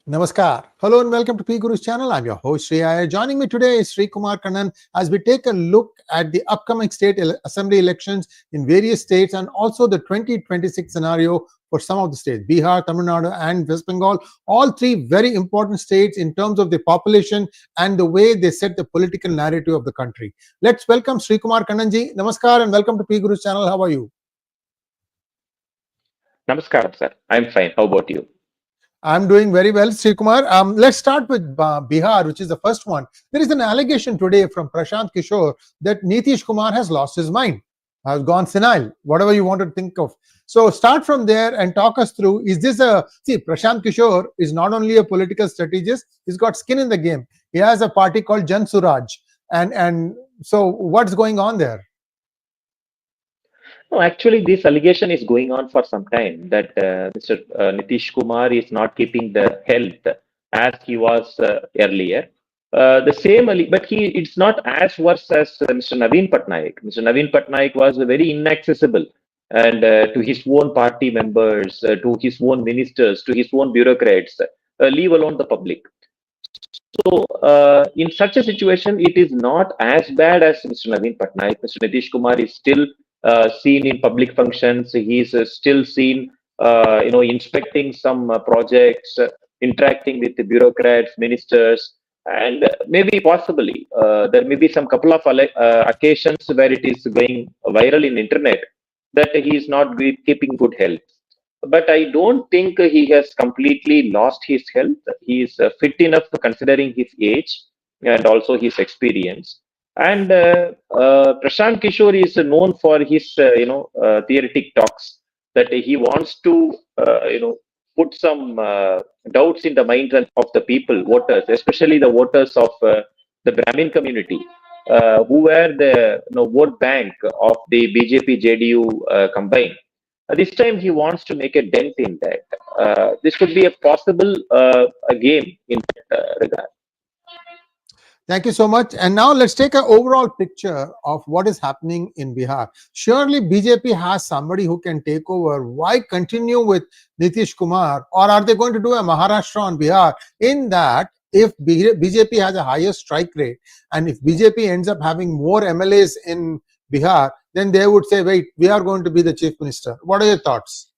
Namaskar. Hello and welcome to PGurus channel. I'm your host Sree Iyer. Joining me today is Sree Kumar Kannan as we take a look at the upcoming state assembly elections in various states and also the 2026 scenario for some of the states, Bihar, Tamil Nadu and West Bengal. All three very important states in terms of the population and the way they set the political narrative of the country. Let's welcome Sree Kumar Kannan ji. Namaskar and welcome to PGurus channel. How are you? Namaskar, sir. I'm fine. How about you? I'm doing very well, Sree Kumar. Let's start with Bihar, which is the first one. There is an allegation today from Prashant Kishore that Nitish Kumar has lost his mind, has gone senile, whatever you want to think of. So start from there and talk us through, is this Prashant Kishore is not only a political strategist, he's got skin in the game. He has a party called Jan Suraj. And so what's going on there? No, actually, this allegation is going on for some time that Mr. Nitish Kumar is not keeping the health as he was earlier. But it's not as worse as Mr. Naveen Patnaik. Mr. Naveen Patnaik was very inaccessible and to his own party members, to his own ministers, to his own bureaucrats, leave alone the public. So, in such a situation, it is not as bad as Mr. Naveen Patnaik. Mr. Nitish Kumar is still seen in public functions. He is still seen, inspecting some projects, interacting with the bureaucrats, ministers, and maybe possibly there may be some couple of occasions where it is going viral in internet that he is not keeping good health. But I don't think he has completely lost his health. He is fit enough considering his age and also his experience. And Prashant Kishore is known for his, theoretic talks that he wants to, put some doubts in the minds of the people, voters, especially the voters of the Brahmin community, who were the vote bank of the BJP JDU combined. This time he wants to make a dent in that. This could be a possible a game in that regard. Thank you so much. And now let's take an overall picture of what is happening in Bihar. Surely BJP has somebody who can take over. Why continue with Nitish Kumar? Or are they going to do a Maharashtra on Bihar? In that, if BJP has a higher strike rate and if BJP ends up having more MLAs in Bihar, then they would say, wait, we are going to be the chief minister. What are your thoughts?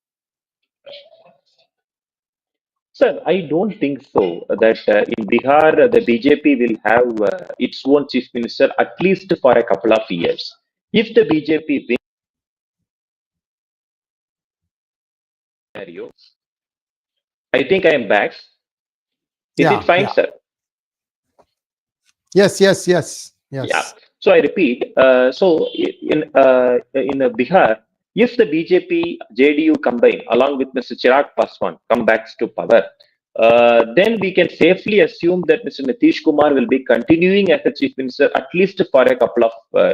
Sir, I don't think so that in Bihar, the BJP will have its own chief minister at least for a couple of years. If the BJP wins scenario, I think I am back. Is it fine, sir? Yes. Yeah. So I repeat. So in Bihar, if the BJP JDU combine along with Mr. Chirag Paswan come back to power, then we can safely assume that Mr. Nitish Kumar will be continuing as the chief minister at least for a couple of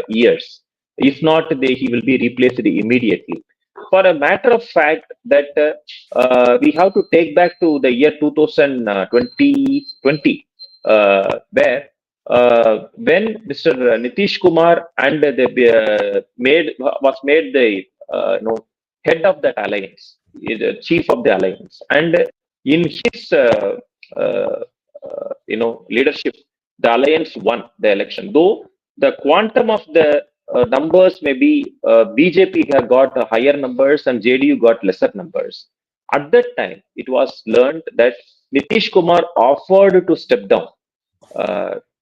years. If not, he will be replaced immediately. For a matter of fact, that we have to take back to the year 2020, where when Mr. Nitish Kumar and was made the head of that alliance, the chief of the alliance, and in his leadership, the alliance won the election. Though the quantum of the numbers maybe BJP have got higher numbers and JDU got lesser numbers. At that time, it was learned that Nitish Kumar offered to step down,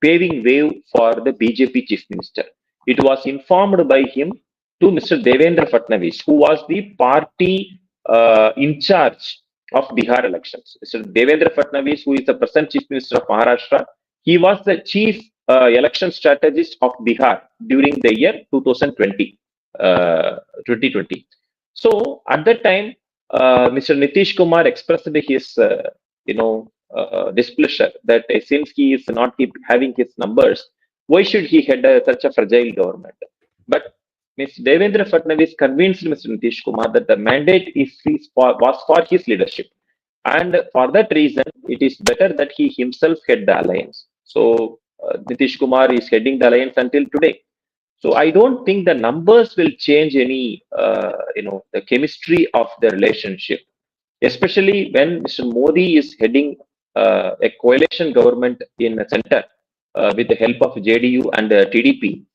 paving way for the BJP chief minister. It was informed by him to Mr. Devendra Fadnavis, who was the party in charge of Bihar elections. Mr. Devendra Fadnavis, who is the present chief minister of Maharashtra, he was the chief election strategist of Bihar during the year 2020. So at that time, Mr. Nitish Kumar expressed his, displeasure that since he is not having his numbers, why should he head such a fragile government? But Mr. Devendra Fadnavis convinced Mr. Nitish Kumar that the mandate was for his leadership. And for that reason, it is better that he himself head the alliance. So Nitish Kumar is heading the alliance until today. So I don't think the numbers will change any, the chemistry of the relationship, especially when Mr. Modi is heading a coalition government in the center with the help of JDU and TDP,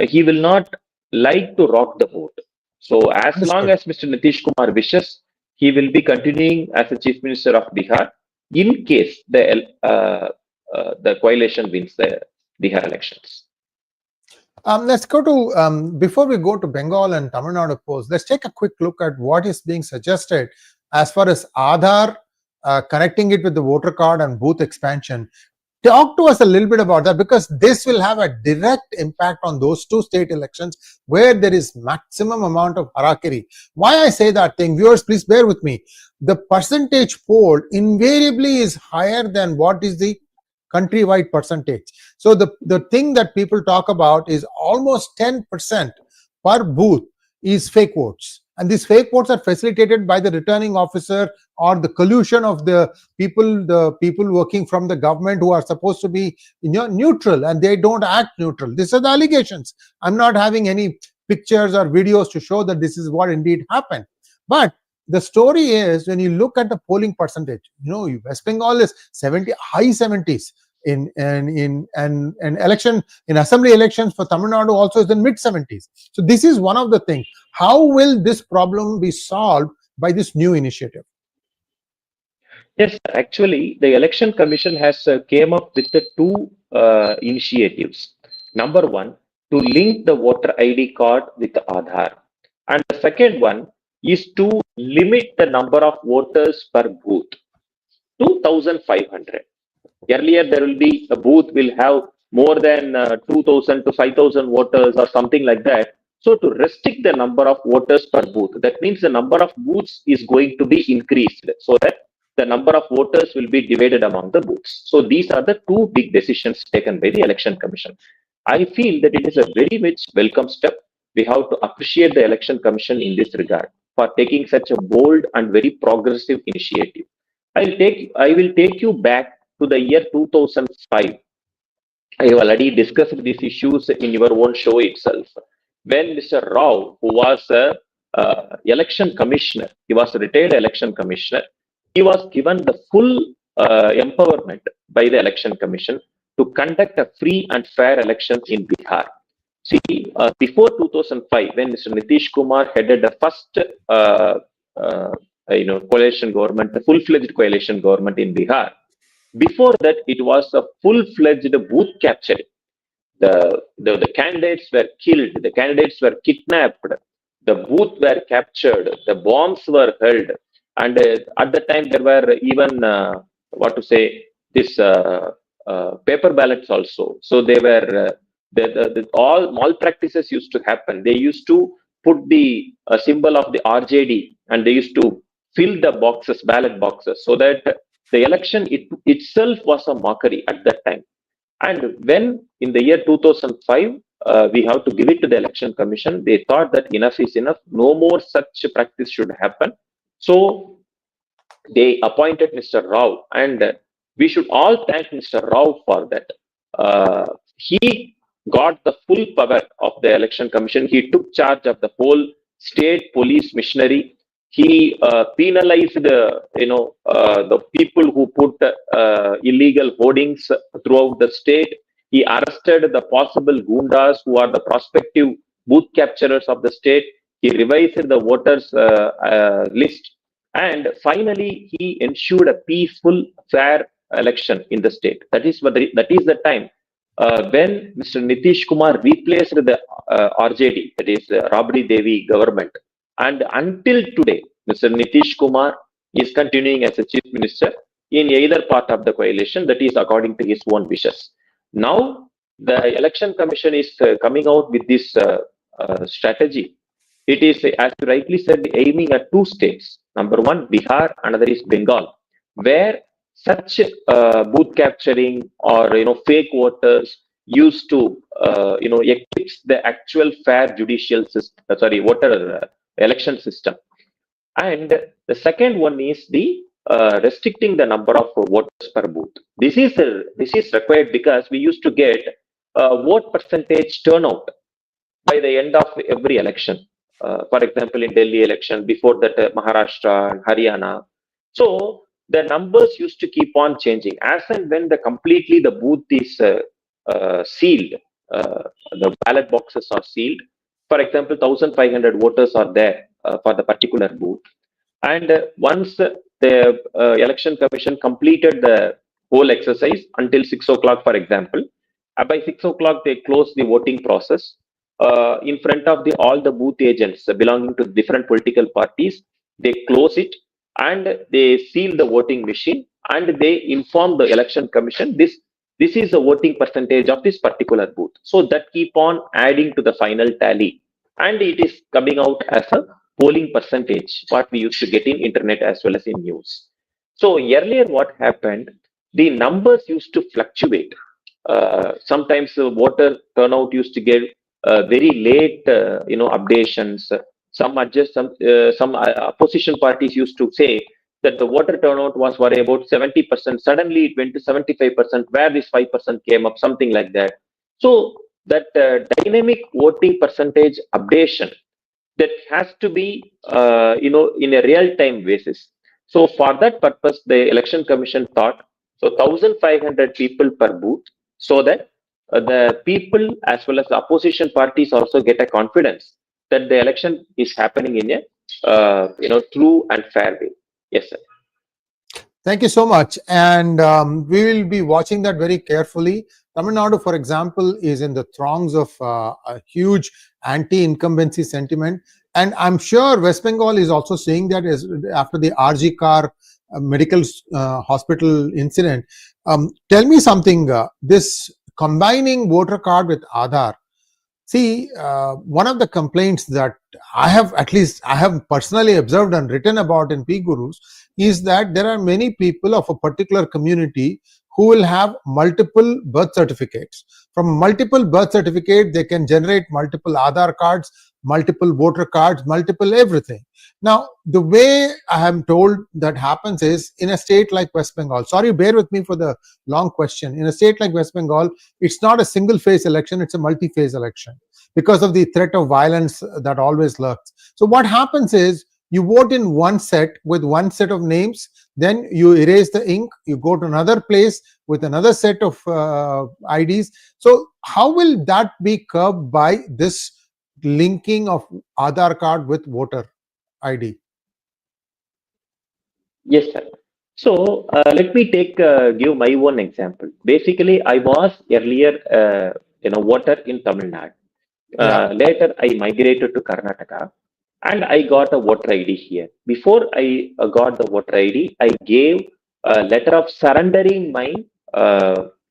he will not like to rock the boat. So as long as Mr. Nitish Kumar wishes, he will be continuing as the Chief Minister of Bihar in case the coalition wins the Bihar elections. Let's go to, before we go to Bengal and Tamil Nadu polls, let's take a quick look at what is being suggested as far as Aadhaar, connecting it with the voter card and booth expansion. Talk to us a little bit about that, because this will have a direct impact on those two state elections where there is maximum amount of harakiri. Why I say that thing, viewers, please bear with me. The percentage poll invariably is higher than what is the countrywide percentage. So the thing that people talk about is almost 10% per booth is fake votes. And these fake votes are facilitated by the returning officer or the collusion of the people working from the government who are supposed to be neutral, and they don't act neutral. These are the allegations. I'm not having any pictures or videos to show that this is what indeed happened. But the story is, when you look at the polling percentage, West Bengal is high 70s. In assembly elections for Tamil Nadu also is in mid 70s. So this is one of the things. How will this problem be solved by this new initiative? Yes, actually, the Election Commission has came up with the two initiatives. Number one, to link the voter ID card with the Aadhaar. And the second one is to limit the number of voters per booth to 1,500. Earlier, there will be a booth will have more than 2,000 to 5,000 voters or something like that. So to restrict the number of voters per booth, that means the number of booths is going to be increased so that the number of voters will be divided among the booths. So these are the two big decisions taken by the Election Commission. I feel that it is a very much welcome step. We have to appreciate the Election Commission in this regard for taking such a bold and very progressive initiative. I will take you back to the year 2005. I have already discussed these issues in your own show itself. When Mr. Rao, who was a election commissioner, he was a retired election commissioner, he was given the full empowerment by the Election Commission to conduct a free and fair elections in Bihar. See, before 2005, when Mr. Nitish Kumar headed the first coalition government, the full-fledged coalition government in Bihar, before that, it was a full-fledged booth capturing. The candidates were killed, the candidates were kidnapped, the booth were captured, the bombs were held, and at the time there were even paper ballots also. So they were all malpractices used to happen. They used to put the symbol of the RJD and they used to fill the boxes, ballot boxes, so that the election itself was a mockery at that time. And when in the year 2005, we have to give it to the Election Commission, they thought that enough is enough, no more such practice should happen. So they appointed Mr. Rao, and we should all thank Mr. Rao for that. He got the full power of the Election Commission. He took charge of the whole state police machinery. He penalized the people who put illegal hoardings throughout the state. He arrested the possible gundas who are the prospective booth capturers of the state. He revised the voters list, and finally he ensured a peaceful, fair election in the state. That is the time when Mr. Nitish Kumar replaced the RJD, that is Rabdi Devi government. And until today, Mr. Nitish Kumar is continuing as a chief minister in either part of the coalition, that is according to his own wishes. Now, the Election Commission is coming out with this strategy. It is, as you rightly said, aiming at two states. Number one, Bihar, another is Bengal, where such booth capturing or fake voters used to eclipse the actual fair judicial system, voter election system. And the second one is the restricting the number of voters per booth. This is required because we used to get vote percentage turnout by the end of every election. For example, in Delhi election, before that Maharashtra and Haryana. So the numbers used to keep on changing. As and when the booth is sealed, the ballot boxes are sealed. For example, 1,500 voters are there for the particular booth. And once the election commission completed the whole exercise until 6 o'clock, for example, by 6 o'clock, they close the voting process. In front of all the booth agents belonging to different political parties, they close it and they seal the voting machine and they inform the election commission this is the voting percentage of this particular booth. So that keep on adding to the final tally, and it is coming out as a polling percentage, what we used to get in internet as well as in news. So earlier what happened, the numbers used to fluctuate. Sometimes the voter turnout used to get very late, updations. Some opposition parties used to say that the voter turnout was for about 70%. Suddenly it went to 75%, where this 5% came up, something like that. So that dynamic voting percentage updation, that has to be, in a real-time basis. So for that purpose, the election commission thought, so 1,500 people per booth, so that the people as well as the opposition parties also get a confidence that the election is happening in a true and fair way. Yes, sir. Thank you so much. And we will be watching that very carefully. Tamil Nadu, for example, is in the throngs of a huge anti-incumbency sentiment. And I'm sure West Bengal is also seeing that after the 𝗟𝗡𝗙𝗏 medical hospital incident. Tell me something, this combining voter card with Aadhaar. See, one of the complaints that I have personally observed and written about in PGurus is that there are many people of a particular community who will have multiple birth certificates. From multiple birth certificate, they can generate multiple Aadhaar cards, multiple voter cards, multiple everything. Now, the way I am told that happens is in a state like West Bengal. Sorry, bear with me for the long question. In a state like West Bengal, it's not a single phase election, it's a multi-phase election because of the threat of violence that always lurks. So what happens is you vote in one set with one set of names, then you erase the ink, you go to another place with another set of IDs. So how will that be curbed by this linking of Aadhaar card with voter ID? Yes, sir. So let me give my own example. Basically, I was earlier voter in Tamil Nadu. Later, I migrated to Karnataka and I got a voter ID here. Before I got the voter ID, I gave a letter of surrendering my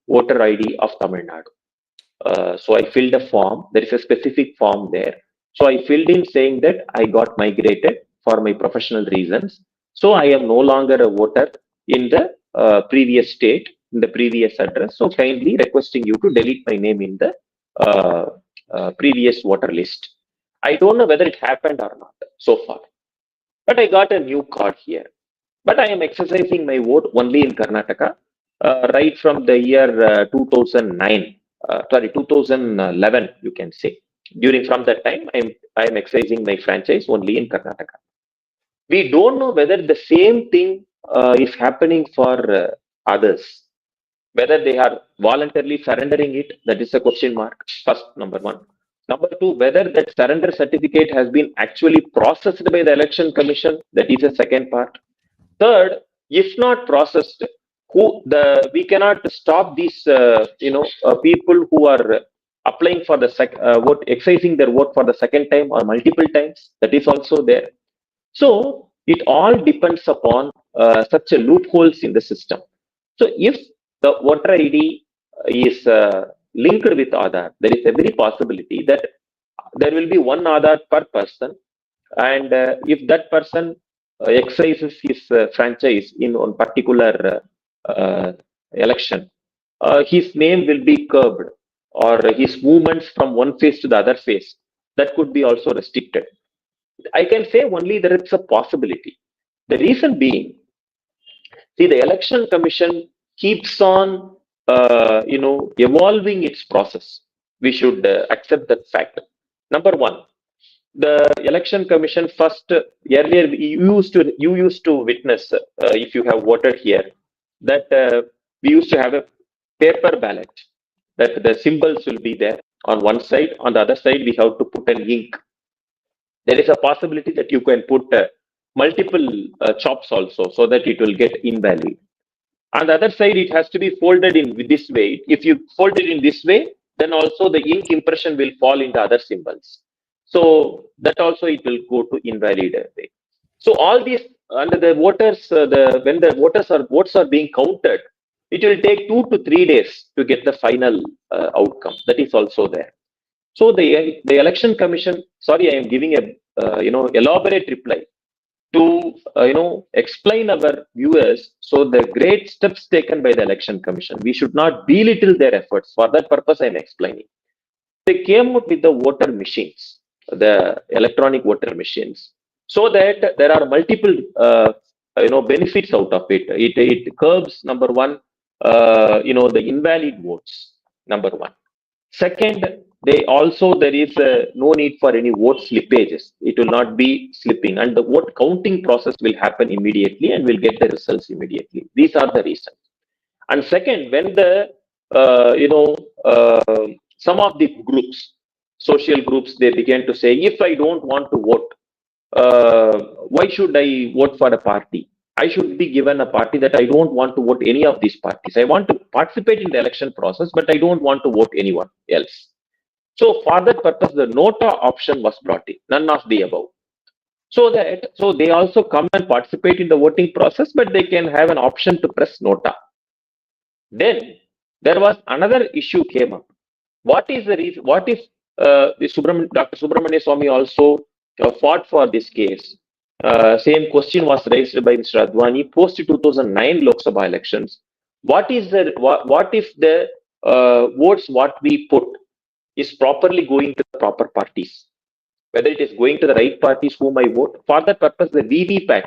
voter ID of Tamil Nadu. So I filled a form. There is a specific form there. So I filled in saying that I got migrated for my professional reasons. So I am no longer a voter in the previous state, in the previous address. So kindly requesting you to delete my name in the previous voter list. I don't know whether it happened or not so far, but I got a new card here. But I am exercising my vote only in Karnataka right from the year 2011, you can say. From that time, I am exercising my franchise only in Karnataka. We don't know whether the same thing is happening for others. Whether they are voluntarily surrendering it, that is a question mark. First, number one. Number two, whether that surrender certificate has been actually processed by the election commission, that is the second part. Third, if not processed, we cannot stop these people who are applying for the vote, exercising their vote for the second time or multiple times. That is also there. So it all depends upon such a loopholes in the system. So if the voter ID is linked with Aadhaar, there is every possibility that there will be one Aadhaar per person, and if that person exercises his franchise in one particular election, his name will be curbed, or his movements from one phase to the other phase, that could be also restricted. I can say only there is a possibility. The reason being, see, the election commission keeps on evolving its process. We should accept that fact. Number one, the election commission first, earlier you used to witness, if you have voted here, that we used to have a paper ballot, that the symbols will be there on one side, on the other side we have to put an ink. There is a possibility that you can put multiple chops also, so that it will get invalid. On the other side, it has to be folded in this way. If you fold it in this way, then also the ink impression will fall into other symbols. So that also it will go to invalid way. So all these under the voters, when the votes are being counted, it will take 2 to 3 days to get the final outcome. That is also there. So the election commission, sorry, I am giving a elaborate reply to explain our viewers. So the great steps taken by the election commission, we should not belittle their efforts. For that purpose, I am explaining. They came out with the voter machines, the electronic voter machines, so that there are multiple benefits out of it. It curbs, number one, the invalid votes, number one. Second, there is no need for any vote slippages. It will not be slipping, and the vote counting process will happen immediately and will get the results immediately. These are the reasons. And second, when the some of the groups, social groups, they began to say, if I don't want to vote, why should I vote for a party? I should be given a party that I don't want to vote any of these parties. I want to participate in the election process, but I don't want to vote anyone else. So for that purpose, the nota option was brought in, none of the above. So they also come and participate in the voting process, but they can have an option to press nota. Then there was another issue came up. What is the reason? What if Dr. Subramania Swamy also fought for this case? Same question was raised by Mr. Advani post 2009 Lok Sabha elections. What if the votes what we put is properly going to the proper parties? Whether it is going to the right parties whom I vote. For that purpose, the VVPAT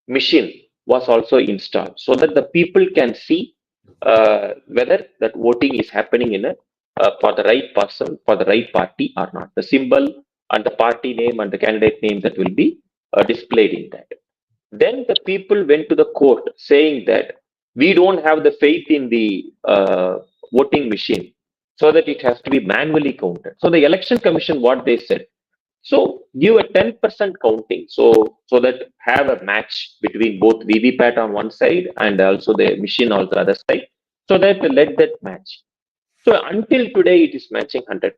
machine was also installed so that the people can see whether that voting is happening in for the right person, for the right party or not. The symbol and the party name and the candidate name that will be displayed in that. Then the people went to the court saying that we don't have the faith in the voting machine, so that it has to be manually counted. So the election commission, what they said, so give a 10% counting, so that have a match between both VVPAT on one side and also the machine on the other side, so that let that match. So until today, it is matching 100%.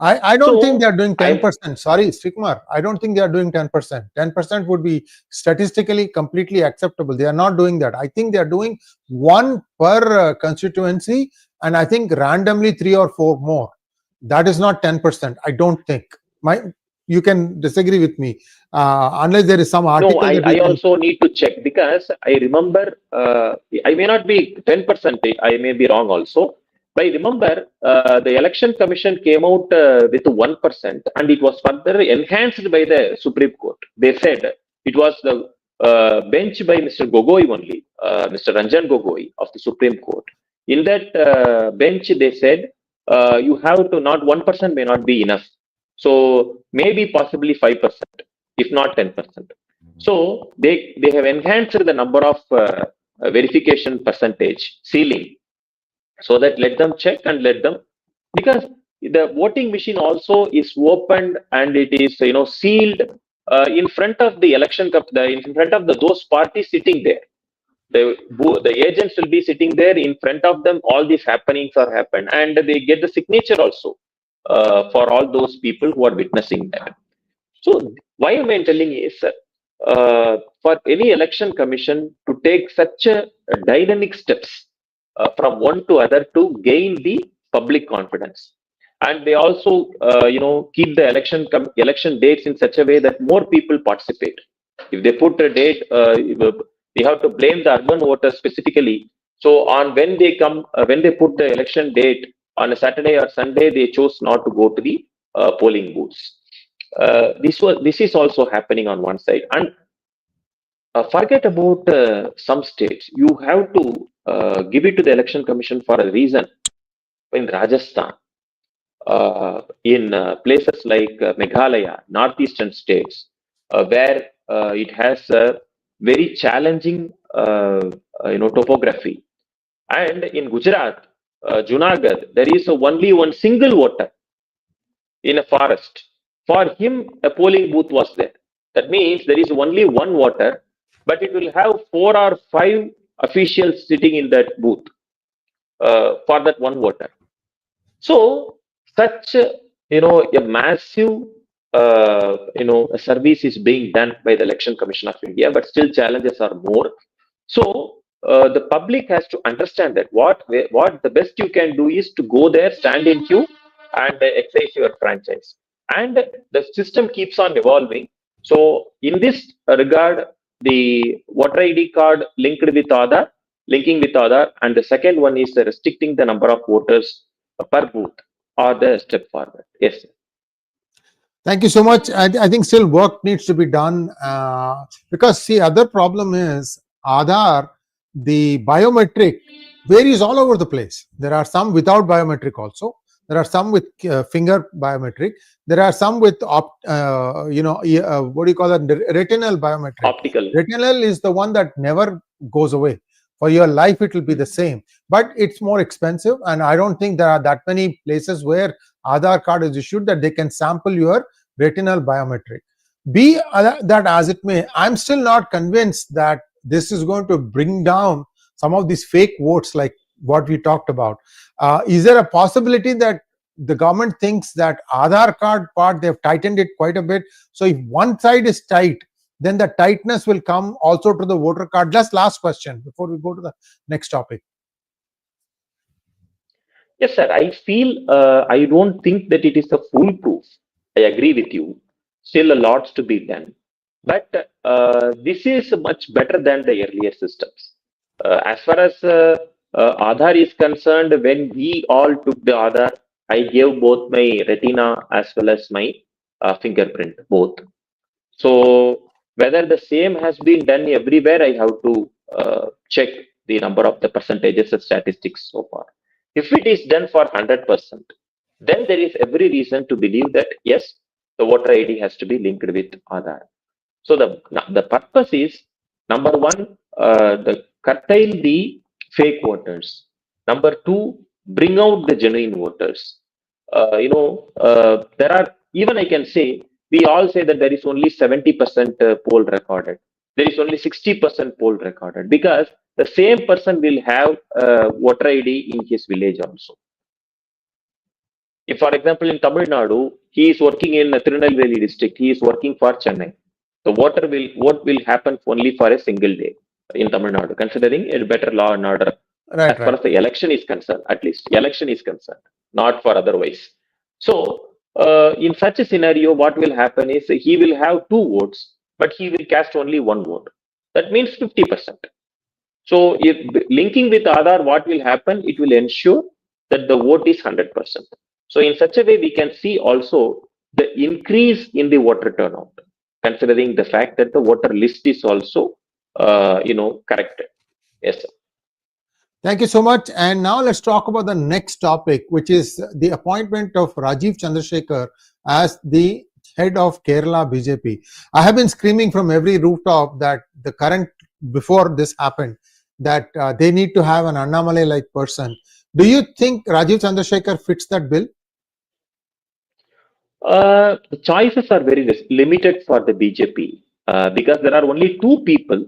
I don't think they are doing 10%. Sorry, Sree Kumar, I don't think they are doing 10%. 10% would be statistically completely acceptable. They are not doing that. I think they are doing 1 per constituency, and I think randomly 3 or 4 more. That is not 10%. I don't think. You can disagree with me unless there is some article. No, I also need to check, because I remember I may not be 10%. I may be wrong also. But I remember the election commission came out with 1%, and it was further enhanced by the Supreme Court. They said it was the bench by Mr. Gogoi only, Mr. Ranjan Gogoi of the Supreme Court. In that bench, they said you have to, not 1% may not be enough. So maybe possibly 5%, if not 10%. So they have enhanced the number of verification percentage ceiling, so that let them check and let them, because the voting machine also is opened and it is sealed in front of the election, in front of those parties sitting there. The agents will be sitting there in front of them. All these happenings are happened, and they get the signature also for all those people who are witnessing that. So why am I telling is for any election commission to take such a dynamic steps from one to other to gain the public confidence, and they also keep the election dates in such a way that more people participate. If they put a date, we have to blame the urban voters specifically. So on when they put the election date on a Saturday or Sunday, they chose not to go to the polling booths. This is also happening on one side. And forget about some states. You have to give it to the election commission for a reason. In Rajasthan, in places like Meghalaya, northeastern states, where it has a very challenging topography. And in Gujarat, Junagadh, there is only one single voter in a forest. For him, a polling booth was there. That means there is only one voter, but it will have 4 or 5 officials sitting in that booth for that one voter. So such a massive a service is being done by the Election Commission of India, but still challenges are more. So the public has to understand that what the best you can do is to go there, stand in queue, and exercise your franchise. And the system keeps on evolving. So in this regard, the voter ID card linked with Aadhaar, linking with Aadhaar, and the second one is restricting the number of voters per booth are the step forward. Yes, sir. Thank you so much. I think still work needs to be done because see, other problem is Aadhaar, the biometric varies all over the place. There are some without biometric also. There are some with finger biometric. There are some with what do you call that? Retinal biometric. Optical. Retinal is the one that never goes away. For your life, it will be the same, but it's more expensive. And I don't think there are that many places where Aadhaar card is issued that they can sample your retinal biometric. Be that as it may, I'm still not convinced that this is going to bring down some of these fake votes like what we talked about. Is there a possibility that the government thinks that Aadhaar card part, they've tightened it quite a bit? So if one side is tight, then the tightness will come also to the voter card. Just last question before we go to the next topic. Yes, sir. I feel I don't think that it is a foolproof. I agree with you. Still a lot to be done. But this is much better than the earlier systems. As far as Aadhaar is concerned, when we all took the Aadhaar, I gave both my retina as well as my fingerprint, both. So whether the same has been done everywhere, I have to check the number of the percentages of statistics so far. If it is done for 100%, then there is every reason to believe that yes, the voter ID has to be linked with Aadhaar. So the purpose is, number one, the curtail the fake voters. Number two, bring out the genuine voters. There are, even I can say, we all say that there is only 70% poll recorded. There is only 60% poll recorded because the same person will have voter ID in his village also. If, for example, in Tamil Nadu, he is working in Tirunelveli district, he is working for Chennai. The vote will happen only for a single day in Tamil Nadu, considering a better law and order. Right, as far as the election is concerned, at least election is concerned, not for otherwise. So in such a scenario, what will happen is he will have 2 votes, but he will cast only 1 vote. That means 50%. So if linking with Aadhaar, what will happen? It will ensure that the vote is 100%. So in such a way, we can see also the increase in the voter turnout, considering the fact that the voter list is also, corrected. Yes, sir. Thank you so much. And now let's talk about the next topic, which is the appointment of Rajeev Chandrasekhar as the head of Kerala BJP. I have been screaming from every rooftop that the current, before this happened, that they need to have an Annamalai-like person. Do you think Rajeev Chandrasekhar fits that bill? The choices are very limited for the BJP because there are only 2 people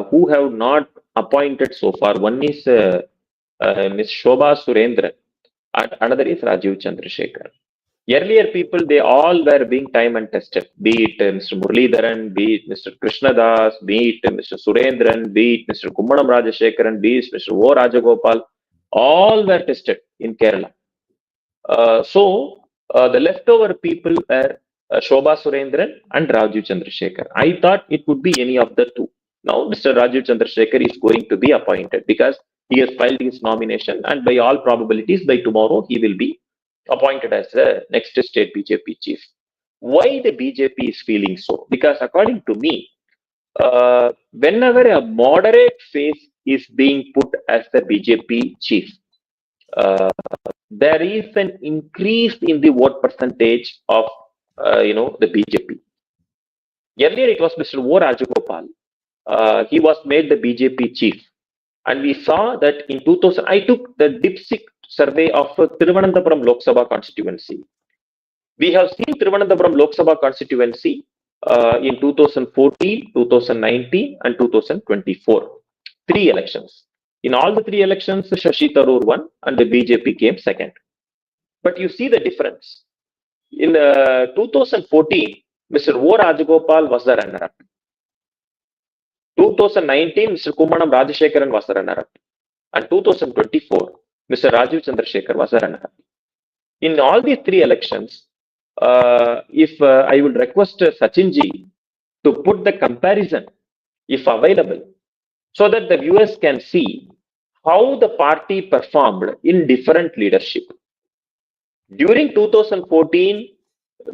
who have not appointed so far. One is Ms. Shobha Surendran and another is Rajeev Chandrasekhar. Earlier people, they all were being time and tested, be it Mr. Muralidharan, be it Mr. Krishnadas, be it Mr. Surendran, be it Mr. Kummanam Rajashekaran, be it Mr. O. Rajagopal, all were tested in Kerala. The leftover people were Shobha Surendran and Rajeev Chandrasekhar. I thought it would be any of the 2. Now, Mr. Rajeev Chandrasekhar is going to be appointed because he has filed his nomination, and by all probabilities, by tomorrow, he will be appointed as the next state BJP chief. Why the BJP is feeling so? Because according to me, whenever a moderate face is being put as the BJP chief, there is an increase in the vote percentage of the BJP. Earlier it was Mr. 𝗤𝗏𝗏𝗏. He was made the BJP chief, and we saw that in 2000. I took the dipstick survey of Thiruvananthapuram Lok Sabha constituency. We have seen Thiruvananthapuram Lok Sabha constituency in 2014, 2019, and 2024. 3 elections. In all the 3 elections, Shashi Tharoor won and the BJP came second. But you see the difference. In 2014, Mr. 𝗤𝗏𝗏𝗏𝗏 was the runner-up. 2019, Mr. Kummanam Rajashekaran was the runner-up. And 2024, Mr. Rajeev Chandrasekhar was the runner-up. In all these 3 elections, if I would request Sachinji to put the comparison, if available, so that the viewers can see how the party performed in different leadership. During 2014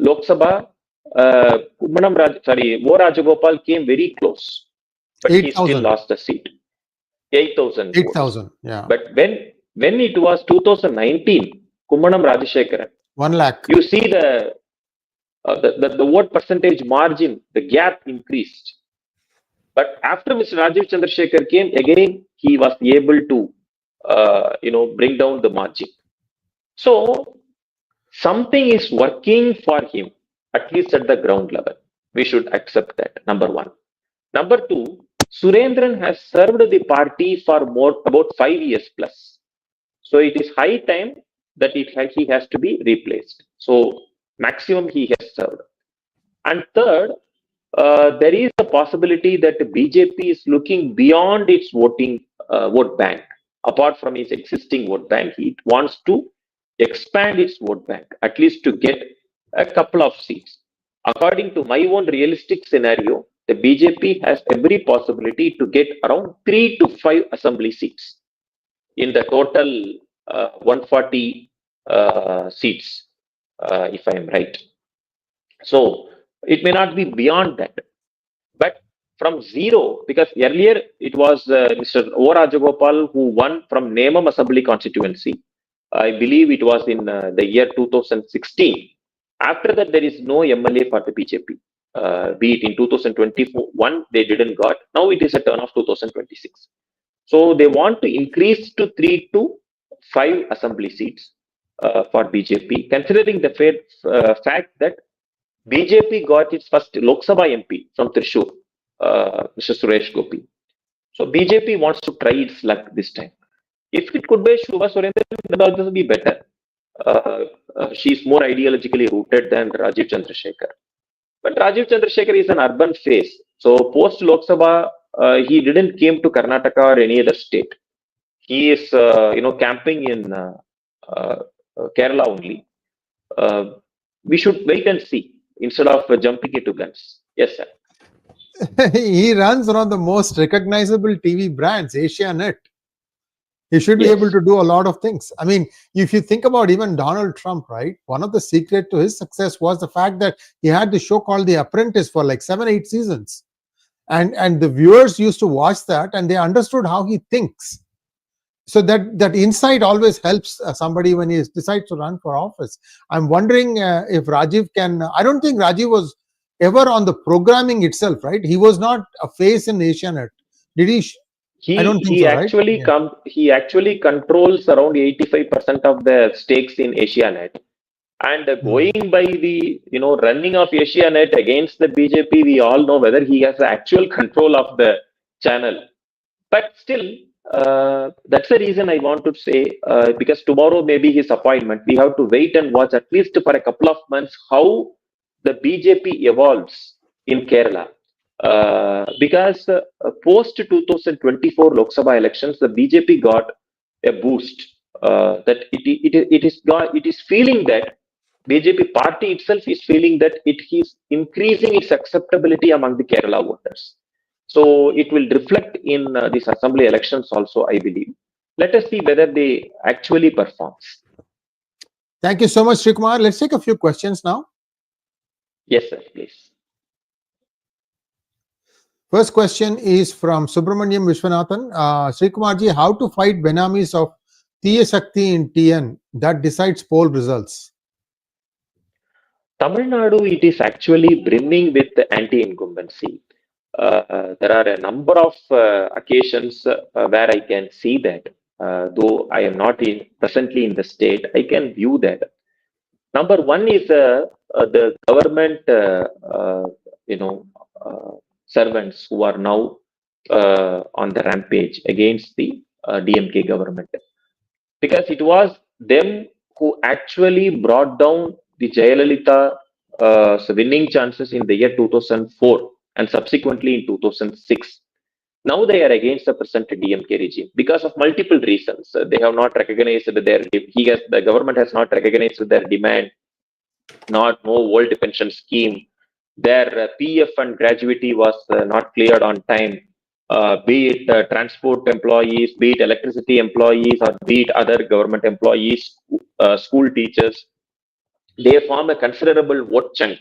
Lok Sabha, 𝗤𝗏𝗏𝗏𝗏 came very close, but he still lost the seat. 8,000. 8,000, yeah. But when it was 2019, Kummanam Rajashekaran, 1 lakh. you see the vote percentage margin, the gap increased. But after Mr. Rajeev Chandrasekhar came, again he was able to bring down the margin. So something is working for him, at least at the ground level. We should accept that, number 1. Number 2, Surendran has served the party for about 5 years plus. So it is high time that he has to be replaced. So maximum he has served. And third, there is a possibility that BJP is looking beyond its vote bank. Apart from its existing vote bank, it wants to expand its vote bank, at least to get a couple of seats. According to my own realistic scenario, the BJP has every possibility to get around 3 to 5 assembly seats in the total 140 seats, if I am right. So it may not be beyond that, but from 0, because earlier it was Mr. 𝗤𝗏𝗏𝗏𝗏 who won from Nemam Assembly constituency. I believe it was in the year 2016. After that, there is no MLA for the BJP. Be it in 2021, they didn't got. Now it is a turn of 2026. So they want to increase to 3 to 5 assembly seats for BJP, considering the fact that BJP got its first Lok Sabha MP from Thrissur, Mr. Suresh Gopi. So BJP wants to try its luck this time. If it could be Shubha Surendran, that would also be better. She is more ideologically rooted than Rajeev Chandrasekhar. But Rajeev Chandrasekhar is an urban face. So post Lok Sabha, he didn't came to Karnataka or any other state. He is, camping in Kerala only. We should wait and see instead of jumping into guns. Yes, sir. He runs one of the most recognizable TV brands, Asianet. He should be able to do a lot of things. I mean, if you think about even Donald Trump, right? One of the secrets to his success was the fact that he had the show called The Apprentice for like 7-8 seasons. And the viewers used to watch that and they understood how he thinks. So that insight always helps somebody when he decides to run for office. I'm wondering if Rajeev can. I don't think Rajeev was ever on the programming itself, right? He was not a face in Asianet. Did he? I don't think so, actually right? He actually controls around 85% of the stakes in Asianet. And going by the running of Asianet against the BJP, we all know whether he has the actual control of the channel. But still, that's the reason I want to say, because tomorrow may be his appointment. We have to wait and watch at least for a couple of months how the BJP evolves in Kerala. Because post 2024 Lok Sabha elections, the BJP got a boost. That it is feeling that BJP party itself is feeling that it is increasing its acceptability among the Kerala voters. So it will reflect in these assembly elections also, I believe. Let us see whether they actually perform. Thank you so much, Sree Kumar. Let's take a few questions now. Yes, sir, please. First question is from Subramaniam Vishwanathan. Sree Kumar ji, how to fight Benamis of 𝗖𝗎 Sakthi in TN that decides poll results? Tamil Nadu, it is actually brimming with anti-incumbency. There are a number of occasions where I can see that. Though I am not presently in the state, I can view that. Number one is the government, servants who are now on the rampage against the DMK government, because it was them who actually brought down the Jayalalitha winning chances in the year 2004 and subsequently in 2006. Now they are against the present DMK regime because of multiple reasons. They have not recognized the government has not recognized their demand, no old pension scheme. Their PF and gratuity was not cleared on time. Be it transport employees, be it electricity employees, or be it other government employees, school teachers, they form a considerable vote chunk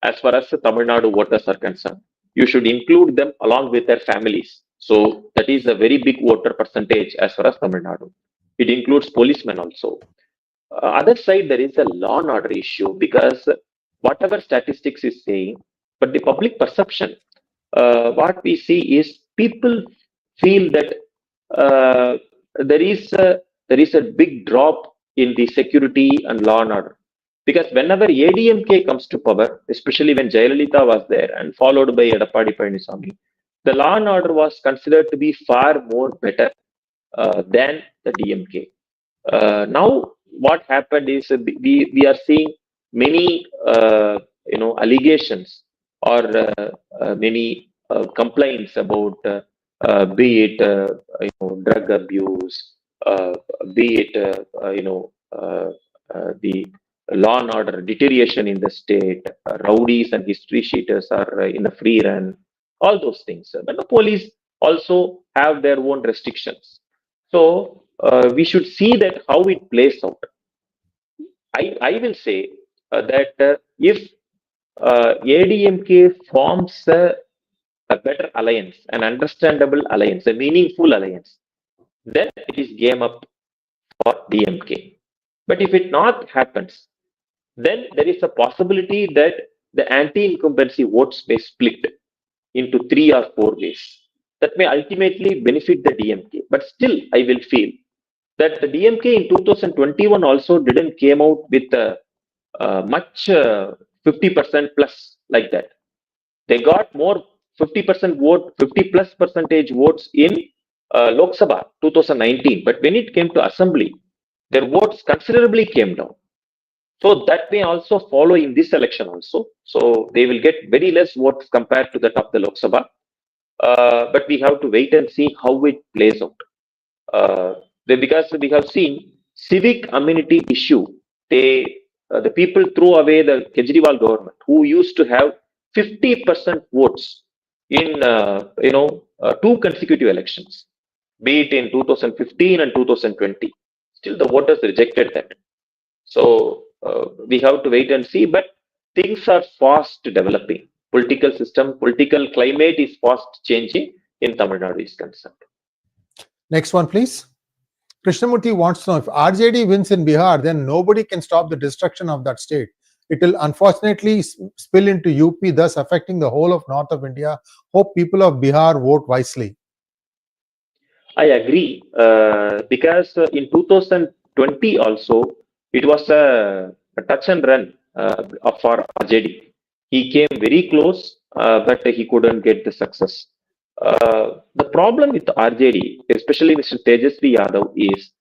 as far as the Tamil Nadu voters are concerned. You should include them along with their families. So that is a very big voter percentage as far as Tamil Nadu. It includes policemen also. Other side, there is a law and order issue, because whatever statistics is saying, but the public perception, what we see is people feel that uh, there is a big drop in the security and law and order, because whenever ADMK comes to power, especially when Jayalalitha was there and followed by 𝗥𝗘𝗙𝗧𝗖𝗎 Palaniswamy, the law and order was considered to be far more better than the DMK. Now what happened is we are seeing many allegations or many complaints about be it drug abuse, be it the law and order deterioration in the state, rowdies and history sheeters are in a free run, all those things. But the police also have their own restrictions. So we should see that how it plays out. I will say that if ADMK forms a better alliance, an understandable alliance, a meaningful alliance, then it is game up for DMK. But if it not happens, then there is a possibility that the anti-incumbency votes may split into 3 or 4 ways. That may ultimately benefit the DMK. But still, I will feel that the DMK in 2021 also didn't came out with much 50% plus like that. They got more 50% vote, 50 plus percentage votes in Lok Sabha 2019. But when it came to Assembly, their votes considerably came down. So that may also follow in this election also. So they will get very less votes compared to that of the Lok Sabha. But we have to wait and see how it plays out. Because we have seen civic amenity issue. The people threw away the Kejriwal government, who used to have 50% votes in 2 consecutive elections, be it in 2015 and 2020. Still, the voters rejected that. So we have to wait and see. But things are fast developing. Political system, political climate is fast changing in Tamil Nadu is concerned. Next one, please. Krishnamurthy wants to know, if RJD wins in Bihar, then nobody can stop the destruction of that state. It will unfortunately spill into UP, thus affecting the whole of north of India. Hope people of Bihar vote wisely. I agree, because in 2020 also, it was a touch and run for RJD. He came very close, but he couldn't get the success. The problem with RJD, especially Mr. Tejasvi Yadav, is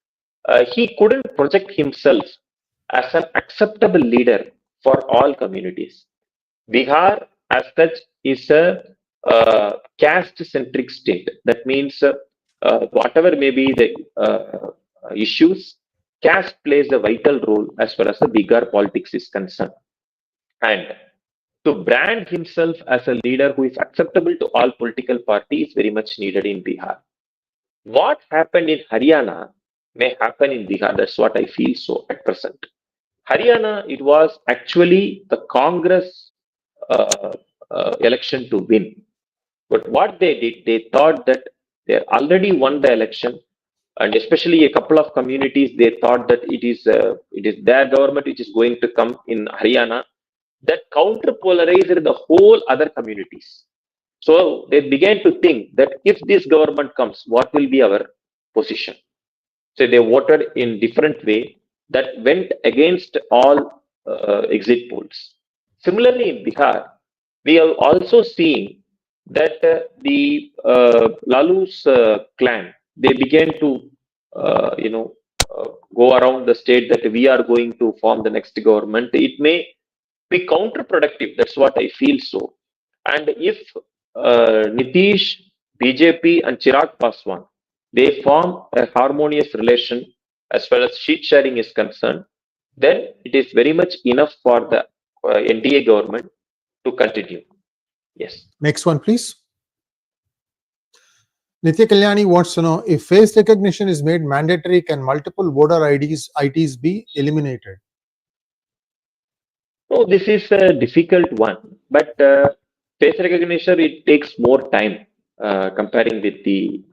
he couldn't project himself as an acceptable leader for all communities. Bihar, as such, is a caste-centric state. That means whatever may be the issues, caste plays a vital role as far as the Bihar politics is concerned. And to brand himself as a leader who is acceptable to all political parties is very much needed in Bihar. What happened in Haryana may happen in Bihar. That's what I feel so at present. Haryana, it was actually the Congress election to win. But what they did, they thought that they already won the election. and especially a couple of communities, they thought that it is their government which is going to come in Haryana. That counter-polarized the whole other communities. So they began to think that if this government comes, what will be our position? So they voted in different way that went against all exit polls. Similarly, in Bihar, we have also seen that the Lalu's clan, they began to go around the state that we are going to form the next government. It may be counterproductive. That's what I feel so. And if Nitish, BJP, and Chirag Paswan, they form a harmonious relation as far as sheet sharing is concerned, then it is very much enough for the NDA government to continue. Yes. Next one, please. Nitya Kalyani wants to know, if face recognition is made mandatory, can multiple voter IDs be eliminated? Oh, this is a difficult one, but face recognition, it takes more time comparing with the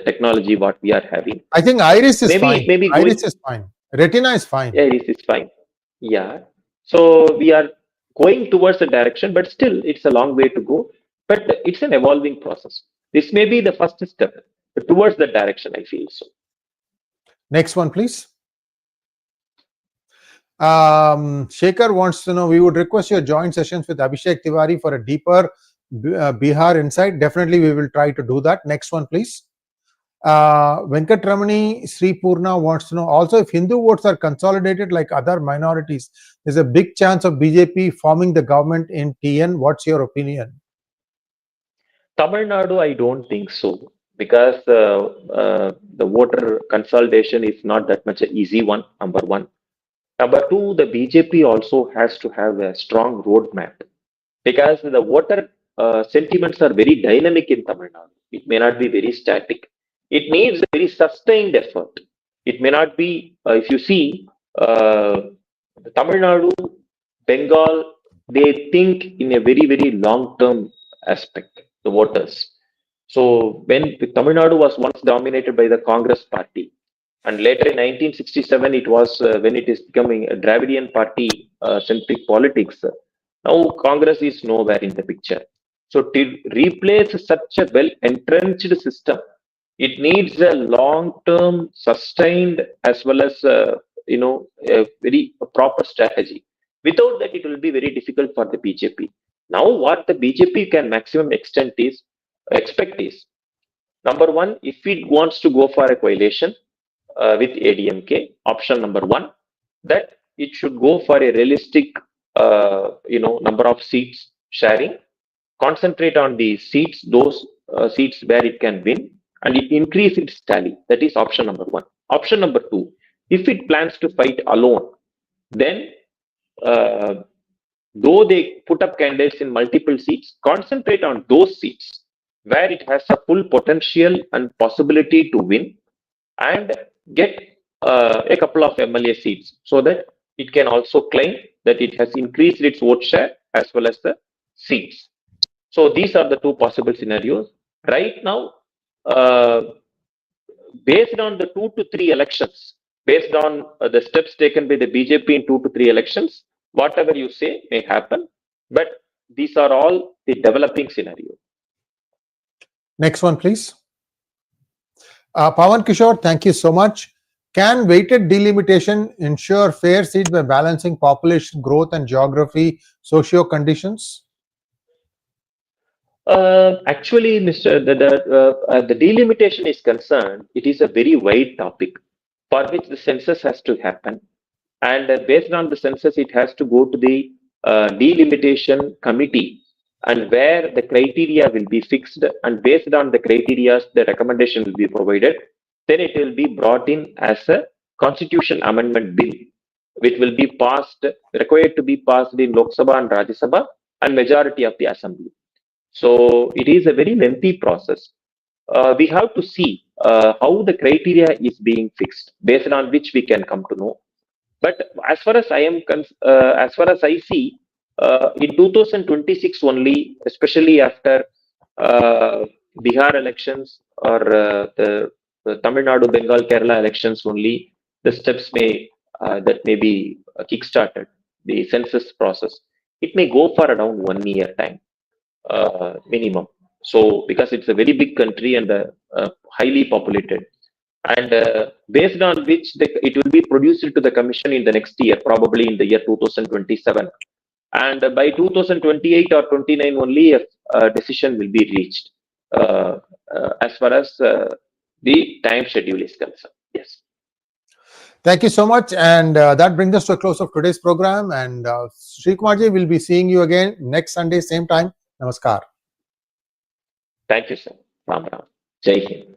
technology what we are having. I think iris is fine. Maybe iris is fine. Retina is fine. Yeah, iris is fine. Yeah. So we are going towards the direction, but still it's a long way to go. But it's an evolving process. This may be the first step towards the direction, I feel so. Next one, please. Shekhar wants to know, we would request your joint sessions with Abhishek Tiwari for a deeper Bihar insight. Definitely we will try to do that. Next one, please. Venkatramani Sri Purna wants to know, also, if Hindu votes are consolidated like other minorities, there's a big chance of BJP forming the government in TN. What's your opinion? Tamil Nadu, I don't think so, because the voter consolidation is not that much an easy one, number one. Number two, the BJP also has to have a strong roadmap, because the voter sentiments are very dynamic in Tamil Nadu. It may not be very static. It needs a very sustained effort. It may not be, if you see, Tamil Nadu, Bengal, they think in a very, very long-term aspect, the voters. So when Tamil Nadu was once dominated by the Congress party, and later in 1967, it was when it is becoming a Dravidian party centric politics. Now Congress is nowhere in the picture. So to replace such a well-entrenched system, it needs a long-term, sustained, as well as a very proper strategy. Without that, it will be very difficult for the BJP. Now, what the BJP can maximum expect is, number one, if it wants to go for a coalition with ADMK, option number one, that it should go for a realistic, number of seats sharing, concentrate on the seats, those seats where it can win, and it increase its tally. That is option number one. Option number two, if it plans to fight alone, then though they put up candidates in multiple seats, concentrate on those seats where it has a full potential and possibility to win, and get a couple of MLA seats, so that it can also claim that it has increased its vote share as well as the seats. So these are the two possible scenarios. Right now, based on the 2 to 3 elections, based on the steps taken by the BJP in 2 to 3 elections, whatever you say may happen, but these are all the developing scenario. Next one, please. Pawan Kishore, thank you so much. Can weighted delimitation ensure fair seats by balancing population growth and geography, socio conditions? Actually, the delimitation is concerned, it is a very wide topic for which the census has to happen. And based on the census, it has to go to the delimitation committee, and where the criteria will be fixed, and based on the criteria, the recommendation will be provided. Then it will be brought in as a constitution amendment bill, which will be passed, required to be passed in Lok Sabha and Rajya Sabha, and majority of the assembly. So it is a very lengthy process. We have to see how the criteria is being fixed, based on which we can come to know. But as far as I see, in 2026 only, especially after Bihar elections or the Tamil Nadu, Bengal, Kerala elections only, the steps that may be kick-started, the census process. It may go for around 1 year time minimum. So because it's a very big country and highly populated, and based on which it will be produced to the commission in the next year, probably in the year 2027. And by 2028 or 29 only a decision will be reached as far as the time schedule is concerned. Yes. Thank you so much. And that brings us to a close of today's program. And Sree Kumarji will be seeing you again next Sunday, same time. Namaskar. Thank you, sir. Ram Ram. Jai Hind.